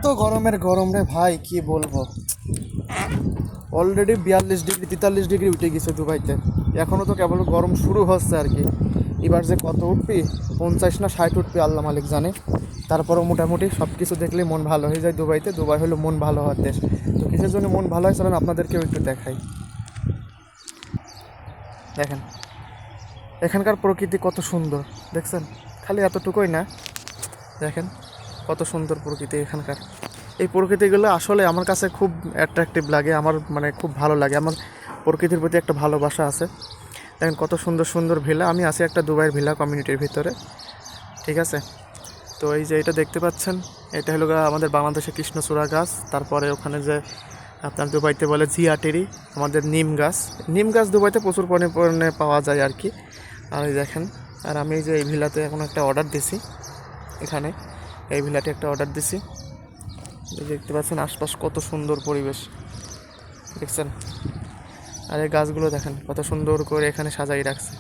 এত গরমের গরম রে ভাই, কি বলবো। অলরেডি 42 ডিগ্রি 43 ডিগ্রি উঠে গেছে দুবাইতে। এখনও তো কেবল গরম শুরু হচ্ছে আর কি। এবার যে কত উঠবি, 50 না 60 উঠবি আল্লাহ মালিক জানে। তারপরও মোটামুটি সব কিছু দেখলে মন ভালো হয়ে যায় দুবাইতে। দুবাই হলো মন ভালো হওয়ার দেশ। তো কিসের জন্য মন ভালো হয় চলেন আপনাদেরকেও একটু দেখাই। দেখেন এখানকার প্রকৃতি কত সুন্দর, দেখছেন? খালি এতটুকুই না, দেখেন কত সুন্দর প্রকৃতি এখানকার। এই প্রকৃতিগুলো আসলে আমার কাছে খুব অ্যাট্রাকটিভ লাগে, আমার মানে খুব ভালো লাগে। আমার প্রকৃতির প্রতি একটা ভালোবাসা আছে। দেখেন কত সুন্দর সুন্দর ভিলা। আমি আছি একটা দুবাইয়ের ভিলা কমিউনিটির ভিতরে, ঠিক আছে? তো এই যে এটা দেখতে পাচ্ছেন, এটা হলো আমাদের বাংলাদেশে কৃষ্ণচূড়া গাছ। তারপরে ওখানে যে আপনার দুবাইতে বলে জিয়াটেরি, আমাদের নিম গাছ। নিম গাছ দুবাইতে প্রচুর পরিমাণে পাওয়া যায় আর কি। আর এই দেখেন, আর আমি এই যে এই ভিলাতে এখন একটা অর্ডার দিছি, এখানে এই ভিলাতে একটা অর্ডার দিছি। দেখতে পাচ্ছেন আশপাশ কত সুন্দর পরিবেশ, দেখছেন? আর এই গাছগুলো দেখেন কত সুন্দর করে এখানে সাজাই রাখছে।